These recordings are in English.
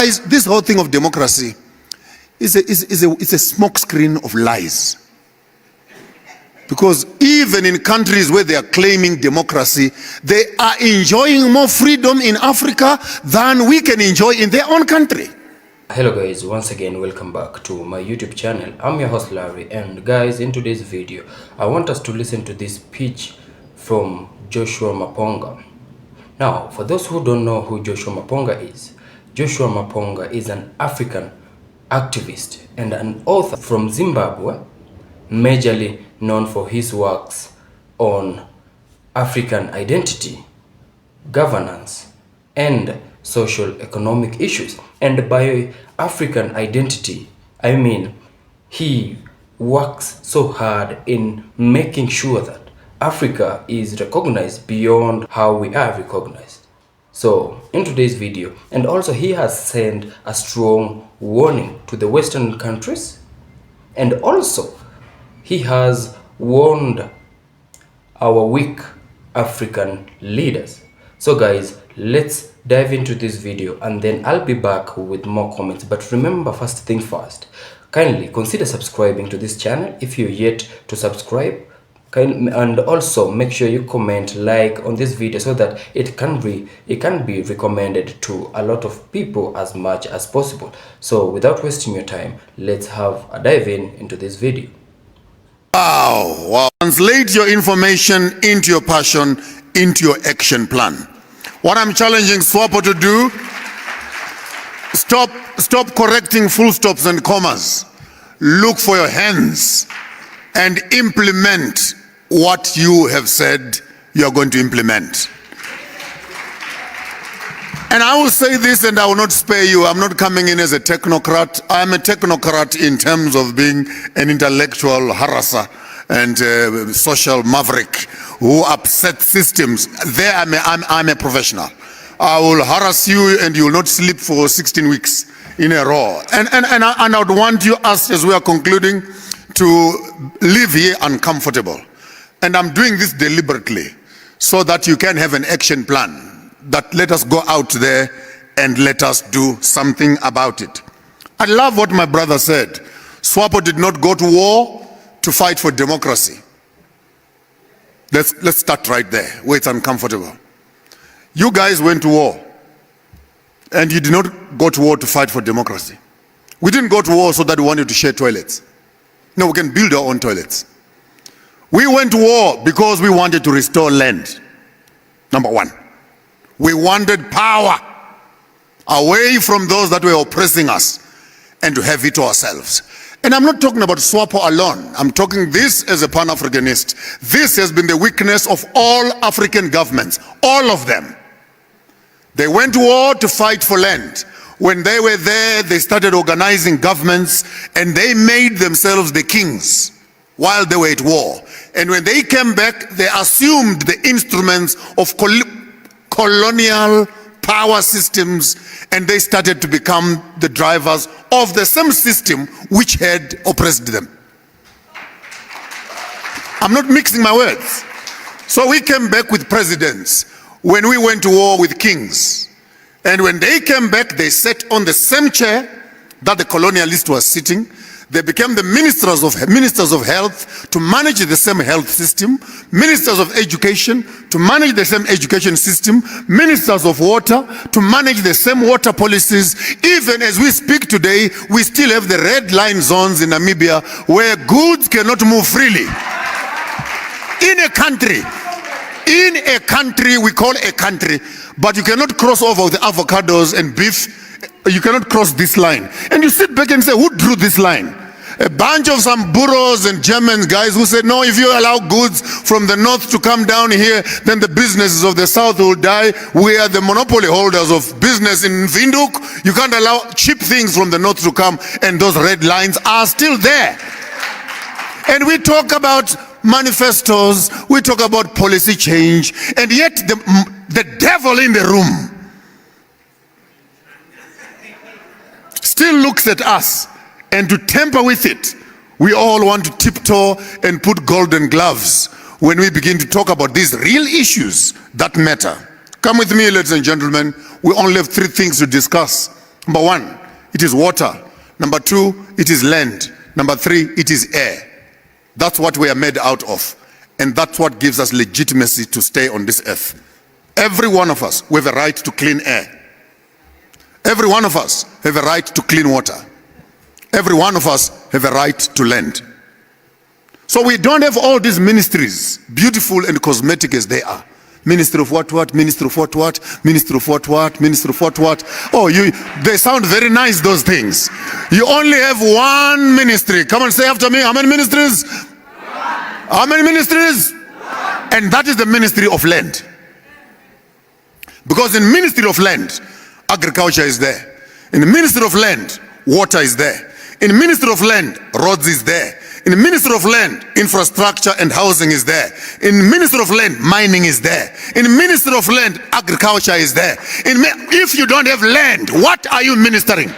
This whole thing of democracy is a smoke screen of lies. Because even in countries where they are claiming democracy, they are enjoying more freedom in Africa than we can enjoy in their own country. Hello guys, once again welcome back to my YouTube channel. I'm your host Larry, and guys, in today's video I want us to listen to this speech from Joshua MAPONGA. Now, for those who don't know who Joshua MAPONGA is an African activist and an author from Zimbabwe, majorly known for his works on African identity, governance, and social economic issues. And by African identity, I mean he works so hard in making sure that Africa is recognized beyond how we are recognized. So in today's video, and also he has sent a strong warning to the Western countries, and also he has warned our weak African leaders. So guys, let's dive into this video and then I'll be back with more comments. But remember, first thing first, kindly consider subscribing to this channel if you're yet to subscribe. And also make sure you comment, like on this video so that it can be recommended to a lot of people as much as possible. So without wasting your time, let's have a dive into this video. Wow. Translate your information into your passion, into your action plan. What I'm challenging SWAPO to do, stop correcting full stops and commas. Look for your hands and implement what you have said you are going to implement. And I will say this, and I will not spare you. I'm not coming in as a technocrat. I'm a technocrat in terms of being an intellectual harasser and social maverick who upset systems. There I'm a professional. I will harass you and you will not sleep for 16 weeks in a row. And I would want you, as we are concluding, to live here uncomfortable. And I'm doing this deliberately so that you can have an action plan that let us go out there and let us do something about it. I love what my brother said. SWAPO did not go to war to fight for democracy. Let's start right there where it's uncomfortable. You guys went to war and you did not go to war to fight for democracy. We didn't go to war so that we wanted to share toilets. No, we can build our own toilets. We went to war because we wanted to restore land. Number one, we wanted power away from those that were oppressing us and to have it to ourselves. And I'm not talking about SWAPO alone. I'm talking this as a Pan-Africanist. This has been the weakness of all African governments, all of them. They went to war to fight for land. When they were there, they started organizing governments and they made themselves the kings while they were at war. And when they came back, they assumed the instruments of colonial power systems, and they started to become the drivers of the same system which had oppressed them. I'm not mixing my words. So we came back with presidents when we went to war with kings. And when they came back, they sat on the same chair that the colonialist was sitting. They became the ministers of health to manage the same health system, ministers of education to manage the same education system, ministers of water to manage the same water policies. Even as we speak today, we still have the red line zones in Namibia where goods cannot move freely. In a country we call a country, but you cannot cross over with avocados and beef. You cannot cross this line. And you sit back and say, who drew this line? A bunch of some Boers and German guys who said, no, if you allow goods from the north to come down here, then the businesses of the south will die. We are the monopoly holders of business in Windhoek. You can't allow cheap things from the north to come, and those red lines are still there. And we talk about manifestos, we talk about policy change, and yet the devil in the room still looks at us, and to tamper with it, we all want to tiptoe and put golden gloves when we begin to talk about these real issues that matter. Come with me, ladies and gentlemen. We only have 3 things to discuss Number one, it is water. Number two, it is land. Number three, it is air. That's what we are made out of. And that's what gives us legitimacy to stay on this earth. Every one of us, we have a right to clean air. Every one of us have a right to clean water. Every one of us have a right to land. So we don't have all these ministries, beautiful and cosmetic as they are. Minister of what, minister of what, minister of what, minister of what. Oh, they sound very nice, those things. You only have one ministry. Come on, say after me. How many ministries? How many ministries? And that is the ministry of land. Because in ministry of land, agriculture is there. In the ministry of land, water is there. In the ministry of land, roads is there. In the Ministry of Land, infrastructure and housing is there. In the Ministry of Land, mining is there. In the Ministry of Land, agriculture is there. If you don't have land, what are you ministering?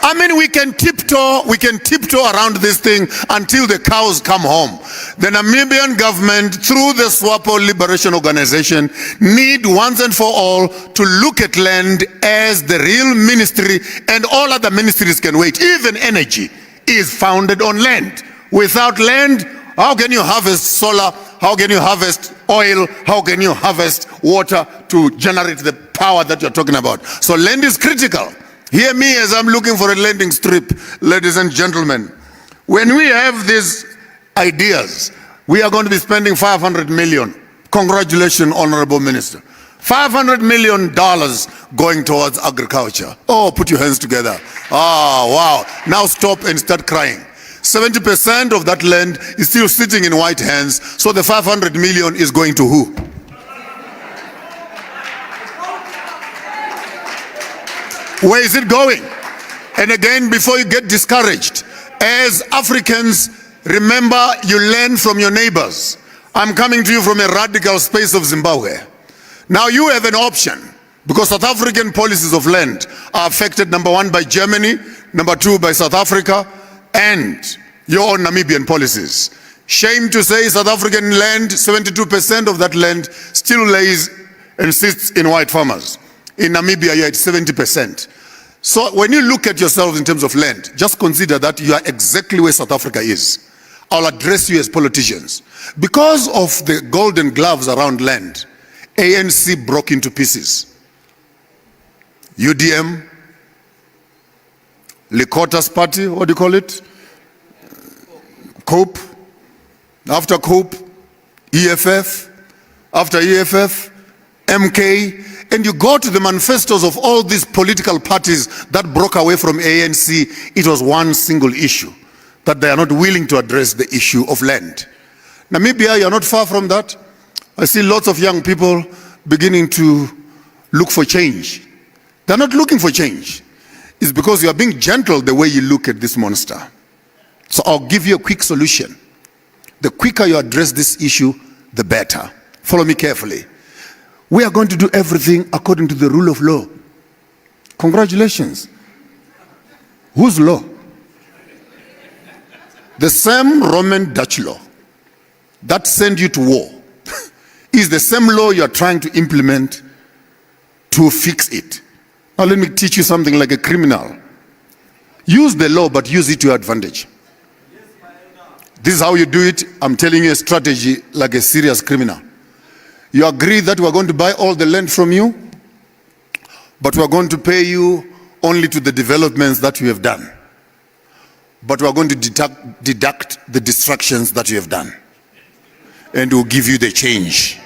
I mean, we can tiptoe around this thing until the cows come home. The Namibian government, through the SWAPO Liberation Organization, need once and for all to look at land as the real ministry, and all other ministries can wait. Even energy is founded on land. Without land, how can you harvest solar? How can you harvest oil? How can you harvest water to generate the power that you're talking about? So land is critical. Hear me as I'm looking for a landing strip, ladies and gentlemen. When we have these ideas, we are going to be spending $500 million. Congratulations, Honorable Minister. $500 million going towards agriculture. Oh, put your hands together. Ah, wow. Now stop and start crying. 70% of that land is still sitting in white hands, so the 500 million is going to who? Where is it going? And again, before you get discouraged, as Africans, remember you learn from your neighbors. I'm coming to you from a radical space of Zimbabwe. Now you have an option, because South African policies of land are affected, number one, by Germany, number two, by South Africa, and your own Namibian policies. Shame to say, South African land, 72% of that land still lays and sits in white farmers. In Namibia, you're at 70%. So when you look at yourselves in terms of land, just consider that you are exactly where South Africa is. I'll address you as politicians. Because of the golden gloves around land, ANC broke into pieces. UDM, Likota's party, what do you call it? COPE. After COPE, EFF. After EFF, MK. And you go to the manifestos of all these political parties that broke away from ANC, it was one single issue, that they are not willing to address the issue of land. Namibia, you're not far from that. I see lots of young people beginning to look for change. They're not looking for change. It's because you are being gentle the way you look at this monster. So I'll give you a quick solution. The quicker you address this issue, the better. Follow me carefully. We are going to do everything according to the rule of law. Congratulations. Whose law? The same Roman Dutch law that sent you to war is the same law you are trying to implement to fix it. Now let me teach you something like a criminal. Use the law, but use it to your advantage. This is how you do it. I'm telling you a strategy like a serious criminal. You agree that we're going to buy all the land from you, but we're going to pay you only to the developments that you have done. But we're going to deduct the destructions that you have done. And we'll give you the change.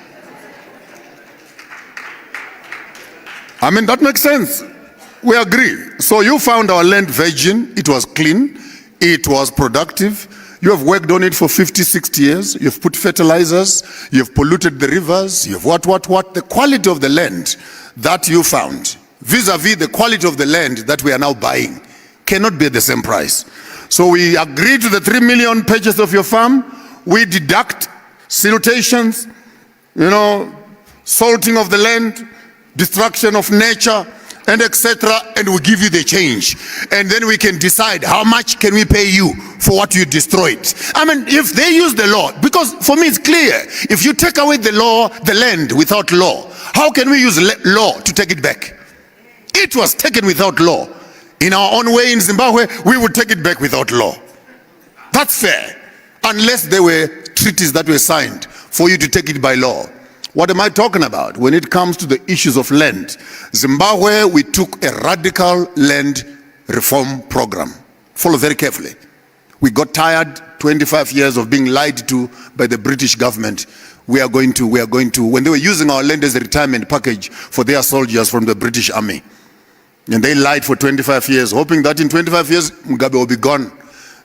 I mean, that makes sense. We agree. So you found our land virgin. It was clean. It was productive. You have worked on it for 50, 60 years. You've put fertilizers. You've polluted the rivers. You've what. The quality of the land that you found, vis-a-vis the quality of the land that we are now buying, cannot be at the same price. So we agree to the 3 million purchase of your farm. We deduct siltations, salting of the land, destruction of nature, and etc., and we give you the change, and then we can decide how much can we pay you for what you destroyed. I mean, if they use the law, because for me it's clear, if you take away the law, the land without law, how can we use law to take it back? It was taken without law. In our own way in Zimbabwe, we would take it back without law. That's fair, unless there were treaties that were signed for you to take it by law. What am I talking about? When it comes to the issues of land, Zimbabwe, we took a radical land reform program. Follow very carefully. We got tired, 25 years of being lied to by the British government. We are going to, when they were using our land as a retirement package for their soldiers from the British Army. And they lied for 25 years, hoping that in 25 years, Mugabe will be gone.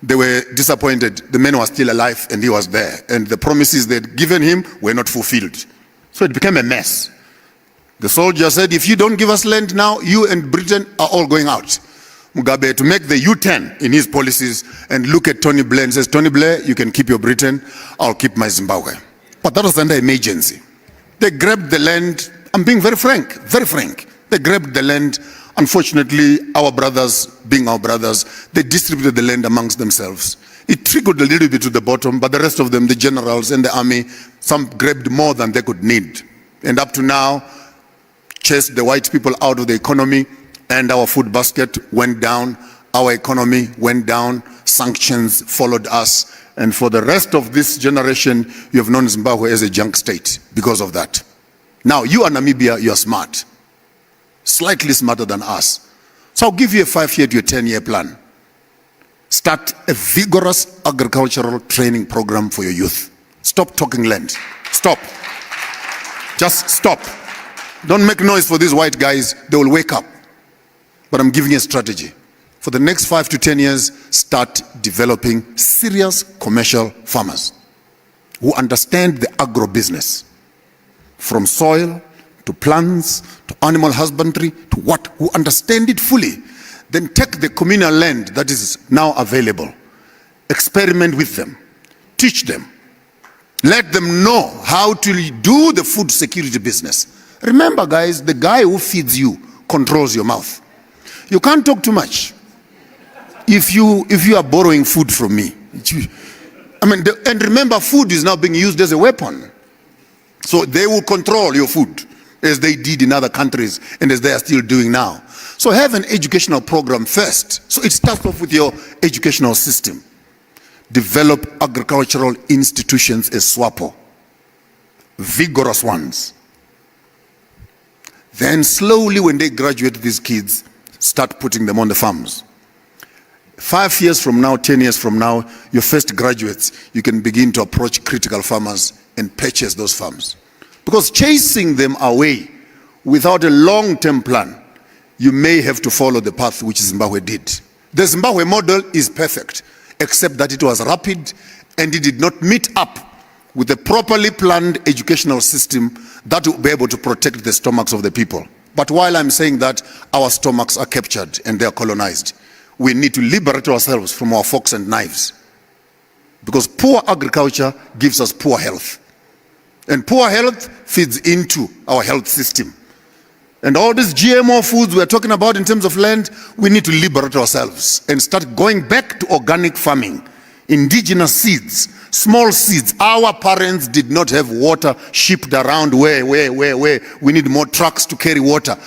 They were disappointed. The man was still alive and he was there. And the promises they'd given him were not fulfilled. So it became a mess. The soldier said, if you don't give us land now, you and Britain are all going out. Mugabe to make the U-turn in his policies and look at Tony Blair and says, Tony Blair, you can keep your Britain, I'll keep my Zimbabwe. But that was under emergency. They grabbed the land. I'm being very frank, very frank. They grabbed the land. Unfortunately, our brothers, being our brothers, they distributed the land amongst themselves. It trickled a little bit to the bottom, but the rest of them, the generals and the army, some grabbed more than they could need. And up to now, chased the white people out of the economy, and our food basket went down, our economy went down, sanctions followed us, and for the rest of this generation, you have known Zimbabwe as a junk state because of that. Now, you are Namibia, you are smart, slightly smarter than us. So I'll give you a 5-year to a 10-year plan. Start a vigorous agricultural training program for your youth. Stop talking land. Stop. Just stop. Don't make noise for these white guys. They will wake up. But I'm giving you a strategy. For the next 5 to 10 years, start developing serious commercial farmers who understand the agro-business, from soil to plants to animal husbandry to what, who understand it fully. Then take the communal land that is now available, experiment with them, teach them, let them know how to do the food security business. Remember, guys, the guy who feeds you controls your mouth. You can't talk too much. If you are borrowing food from me, and remember, food is now being used as a weapon. So they will control your food, as they did in other countries and as they are still doing now. So have an educational program first. So it starts off with your educational system. Develop agricultural institutions as SWAPO, vigorous ones. Then slowly, when they graduate, these kids, start putting them on the farms. 5 years from now, 10 years from now, your first graduates, you can begin to approach critical farmers and purchase those farms. Because chasing them away without a long-term plan, you may have to follow the path which Zimbabwe did. The Zimbabwe model is perfect, except that it was rapid and it did not meet up with a properly planned educational system that will be able to protect the stomachs of the people. But while I'm saying that, our stomachs are captured and they are colonized. We need to liberate ourselves from our forks and knives. Because poor agriculture gives us poor health. And poor health feeds into our health system. And all these GMO foods we're talking about in terms of land, we need to liberate ourselves and start going back to organic farming, indigenous seeds, small seeds. Our parents did not have water shipped around where we need more trucks to carry water.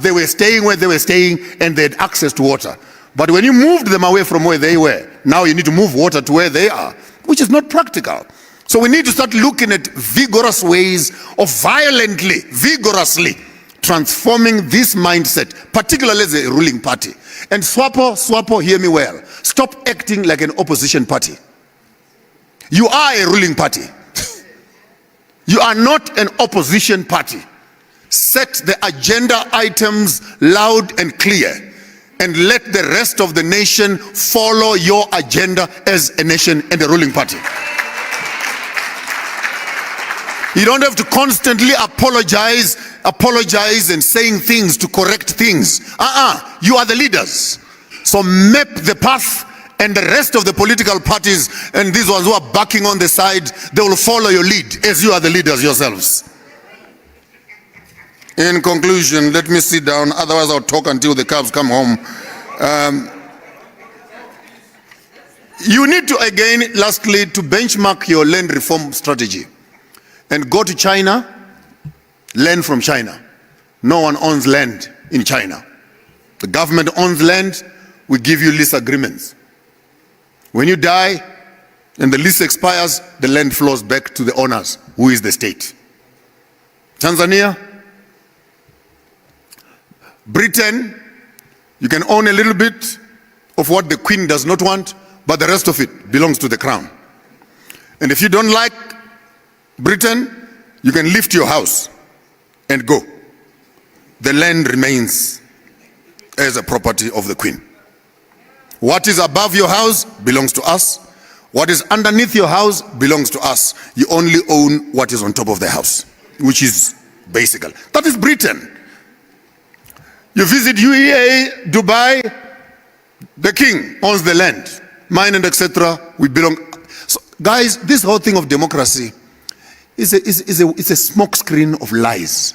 They were staying where they were staying and they had access to water. But when you moved them away from where they were, now you need to move water to where they are, which is not practical. So we need to start looking at vigorous ways of violently, vigorously transforming this mindset, particularly as a ruling party. And SWAPO, hear me well. Stop acting like an opposition party. You are a ruling party. You are not an opposition party. Set the agenda items loud and clear, and let the rest of the nation follow your agenda as a nation and a ruling party. You don't have to constantly apologize and saying things to correct things. You are the leaders. So map the path, and the rest of the political parties and these ones who are backing on the side, they will follow your lead as you are the leaders yourselves. In conclusion, let me sit down, otherwise I'll talk until the cabs come home. You need to, again, lastly, to benchmark your land reform strategy and go to China, learn from China. No one owns land in China. The government owns land, we give you lease agreements. When you die and the lease expires, the land flows back to the owners, who is the state. Tanzania, Britain, you can own a little bit of what the Queen does not want, but the rest of it belongs to the crown. And if you don't like Britain, you can lift your house and go. The land remains as a property of the Queen. What is above your house belongs to us. What is underneath your house belongs to us. You only own what is on top of the house, which is basical. That is Britain. You visit UAE, Dubai, the king owns the land. Mine and etc. We belong. So, guys, this whole thing of democracy is a smoke screen of lies.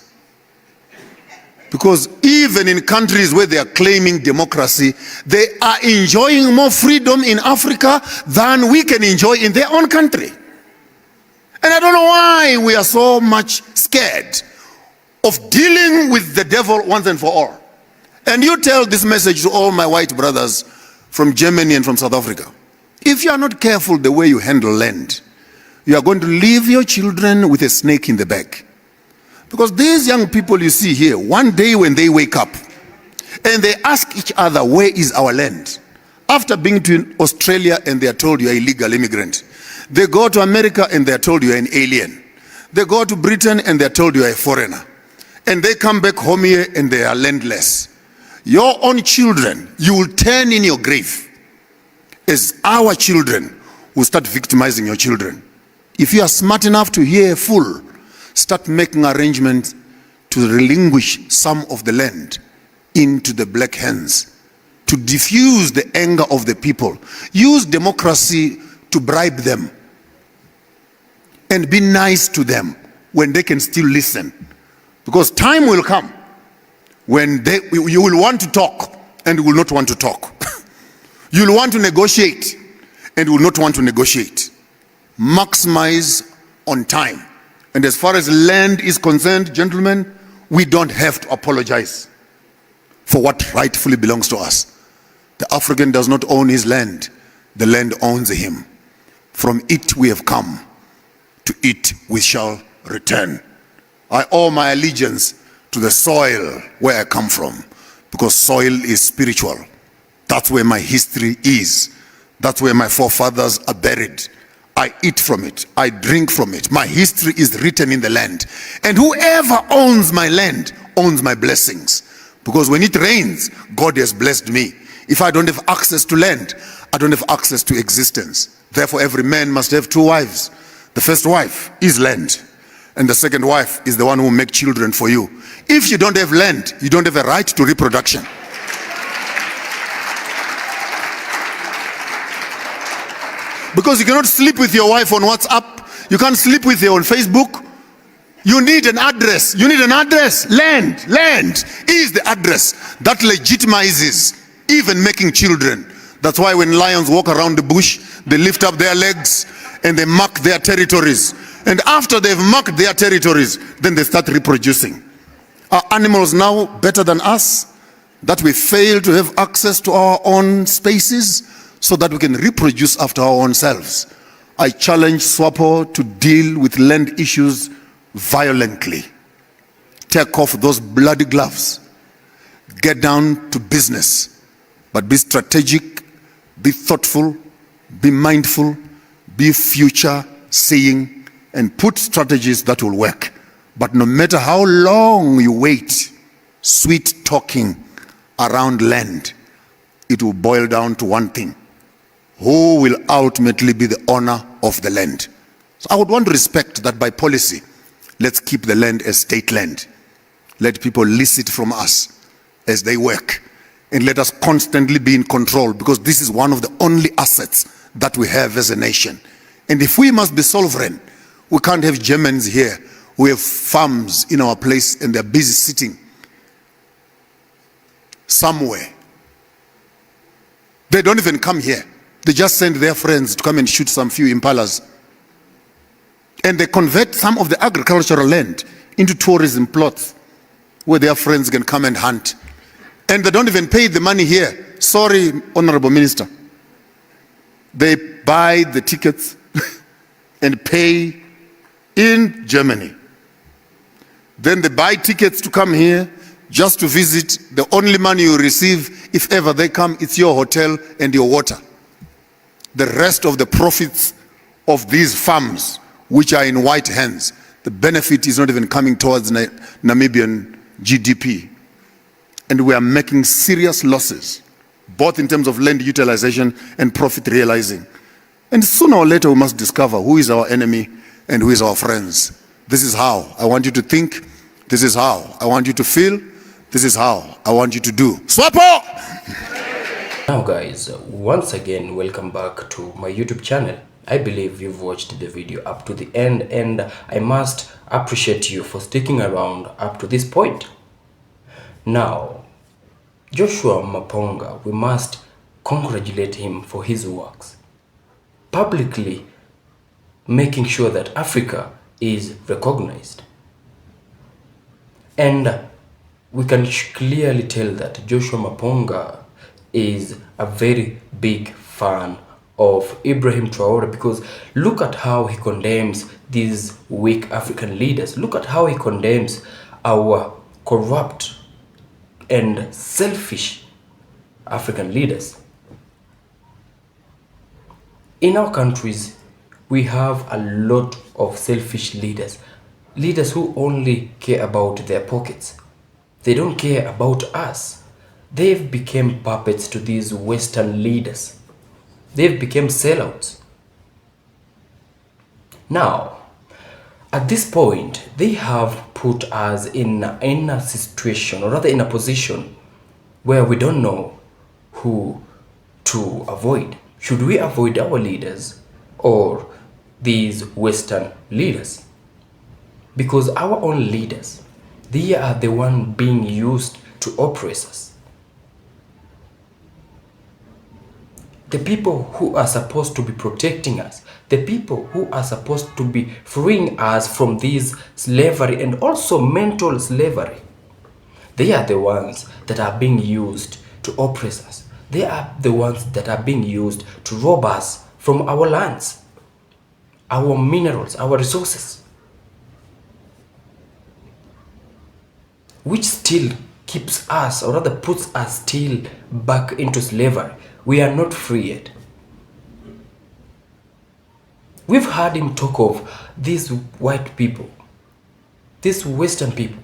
Because even in countries where they are claiming democracy, they are enjoying more freedom in Africa than we can enjoy in their own country. And I don't know why we are so much scared of dealing with the devil once and for all. And you tell this message to all my white brothers from Germany and from South Africa. If you are not careful the way you handle land, you are going to leave your children with a snake in the back. Because these young people you see here, one day when they wake up and they ask each other, where is our land? After being to Australia and they are told you are illegal immigrant. They go to America and they are told you are an alien. They go to Britain and they are told you are a foreigner. And they come back home here and they are landless. Your own children, you will turn in your grave as our children will start victimizing your children. If you are smart enough to hear a fool, start making arrangements to relinquish some of the land into the black hands, to diffuse the anger of the people. Use democracy to bribe them and be nice to them when they can still listen. Because time will come when you will want to talk and will not want to talk. You will want to negotiate and will not want to negotiate. Maximize on time. And as far as land is concerned, gentlemen, we don't have to apologize for what rightfully belongs to us. The African does not own his land. The land owns him. From it we have come. To it we shall return. I owe my allegiance to the soil where I come from, because soil is spiritual. That's where my history is. That's where my forefathers are buried. I eat from it. I drink from it. My history is written in the land. And whoever owns my land owns my blessings. Because when it rains, God has blessed me. If I don't have access to land, I don't have access to existence. Therefore, every man must have two wives. The first wife is land. And the second wife is the one who will make children for you. If you don't have land, you don't have a right to reproduction. Because you cannot sleep with your wife on WhatsApp. You can't sleep with her on Facebook. You need an address. You need an address. Land is the address that legitimizes even making children. That's why when lions walk around the bush, they lift up their legs and they mark their territories. And after they've marked their territories, then they start reproducing. Are animals now better than us, that we fail to have access to our own spaces so that we can reproduce after our own selves? I challenge SWAPO to deal with land issues violently. Take off those bloody gloves. Get down to business. But be strategic, be thoughtful, be mindful, be future-seeing, and put strategies that will work. But no matter how long you wait, sweet talking around land, it will boil down to one thing. Who will ultimately be the owner of the land? So I would want to respect that by policy. Let's keep the land as state land. Let people lease it from us as they work. And let us constantly be in control, because this is one of the only assets that we have as a nation. And if we must be sovereign, we can't have Germans here who have farms in our place and they're busy sitting somewhere. They don't even come here. They just send their friends to come and shoot some few impalas. And they convert some of the agricultural land into tourism plots where their friends can come and hunt. And they don't even pay the money here. Sorry, Honorable Minister. They buy the tickets and pay in Germany. Then they buy tickets to come here just to visit. The only money you receive, if ever they come, it's your hotel and your water. The rest of the profits of these farms, which are in white hands, the benefit is not even coming towards Namibian GDP. And we are making serious losses, both in terms of land utilization and profit realizing. And sooner or later we must discover who is our enemy and who is our friends. This is how I want you to think. This is how I want you to feel. This is how I want you to do. Swapo! Now guys, once again welcome back to my YouTube channel. I believe you've watched the video up to the end and I must appreciate you for sticking around up to this point. Now, Joshua MAPONGA, we must congratulate him for his works, publicly making sure that Africa is recognized. And we can clearly tell that Joshua MAPONGA is a very big fan of Ibrahim Traore, because look at how he condemns these weak African leaders. Look at how he condemns our corrupt and selfish African leaders. In our countries, we have a lot of selfish leaders. Leaders who only care about their pockets. They don't care about us. They've become puppets to these Western leaders. They've become sellouts. Now, at this point, they have put us in a situation, or rather in a position, where we don't know who to avoid. Should we avoid our leaders or these Western leaders? Because our own leaders, they are the one being used to oppress us. The people who are supposed to be protecting us, the people who are supposed to be freeing us from this slavery and also mental slavery, they are the ones that are being used to oppress us. They are the ones that are being used to rob us from our lands, our minerals, our resources, which still keeps us, or rather puts us still back into slavery. We are not free yet. We've heard him talk of these white people, these Western people.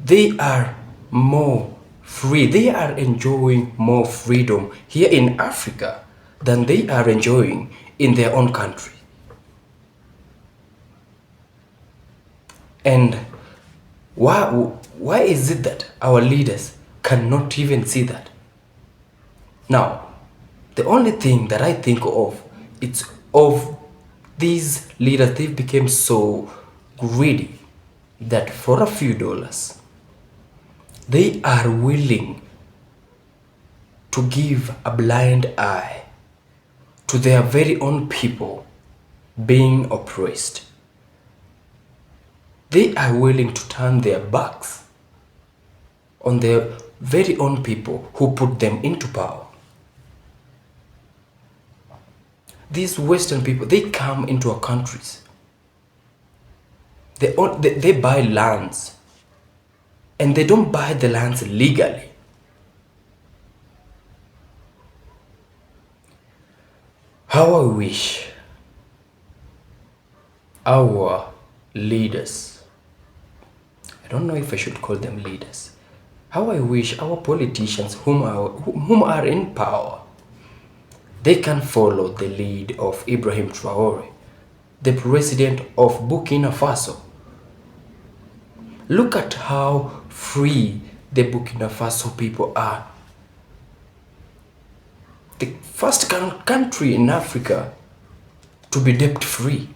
They are more free. They are enjoying more freedom here in Africa than they are enjoying in their own country. And why is it that our leaders cannot even see that? Now, the only thing that I think of, it's of these leaders. They've become so greedy that for a few dollars, they are willing to give a blind eye to their very own people being oppressed. They are willing to turn their backs on their very own people who put them into power. These Western people, they come into our countries. They buy lands, and they don't buy the lands legally. How I wish our leaders, I don't know if I should call them leaders, how I wish our politicians whom are in power, they can follow the lead of Ibrahim Traore, the president of Burkina Faso. Look at how free the Burkina Faso people are. The first country in Africa to be debt free.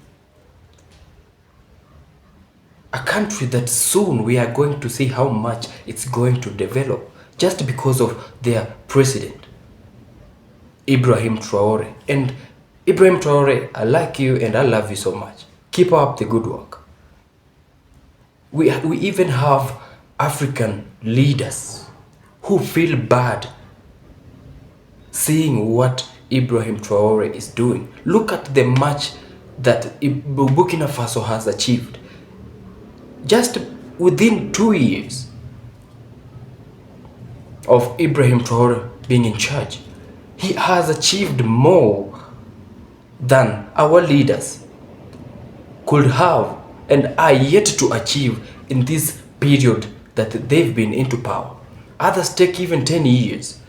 A country that soon we are going to see how much it's going to develop just because of their president, Ibrahim Traore. And Ibrahim Traore, I like you and I love you so much. Keep up the good work. We even have African leaders who feel bad seeing what Ibrahim Traore is doing. Look at the much that Burkina Faso has achieved. Just within 2 years of Ibrahim Traore being in charge, he has achieved more than our leaders could have and are yet to achieve in this period that they've been into power. Others take even 10 years,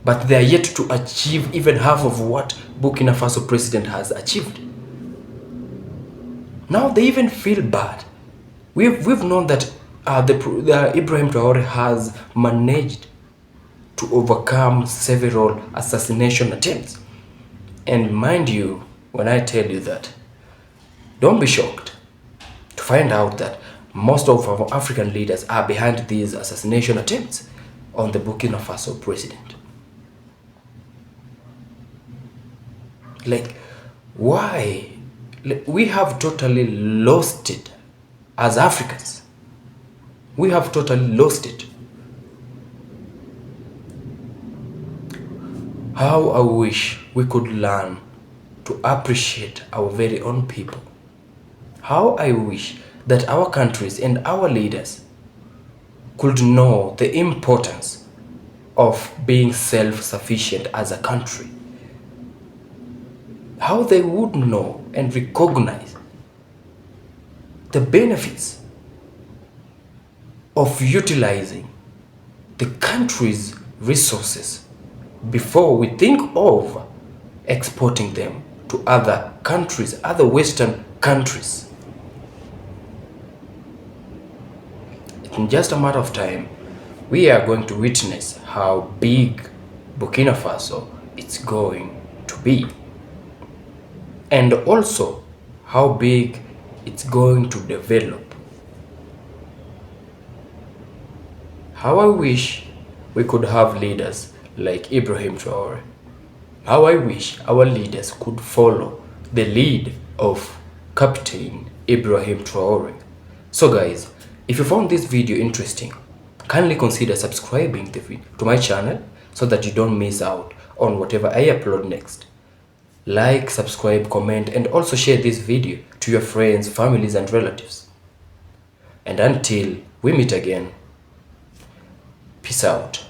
but they are yet to achieve even half of what Burkina Faso president has achieved. Now they even feel bad. We've known that the Ibrahim Traore has managed to overcome several assassination attempts. And mind you, when I tell you that, don't be shocked to find out that most of our African leaders are behind these assassination attempts on the Burkina Faso president. Like, why? We have totally lost it as Africans. We have totally lost it. How I wish we could learn to appreciate our very own people. How I wish that our countries and our leaders could know the importance of being self-sufficient as a country. How they would know and recognize the benefits of utilizing the country's resources before we think of exporting them to other countries, other Western countries. In just a matter of time, we are going to witness how big Burkina Faso is going to be, and also how big it's going to develop. How I wish we could have leaders like Ibrahim Traore. How I wish our leaders could follow the lead of Captain Ibrahim Traore. So guys, if you found this video interesting, kindly consider subscribing to my channel so that you don't miss out on whatever I upload next. Like, subscribe, comment, and also share this video to your friends, families, and relatives. And until we meet again, peace out.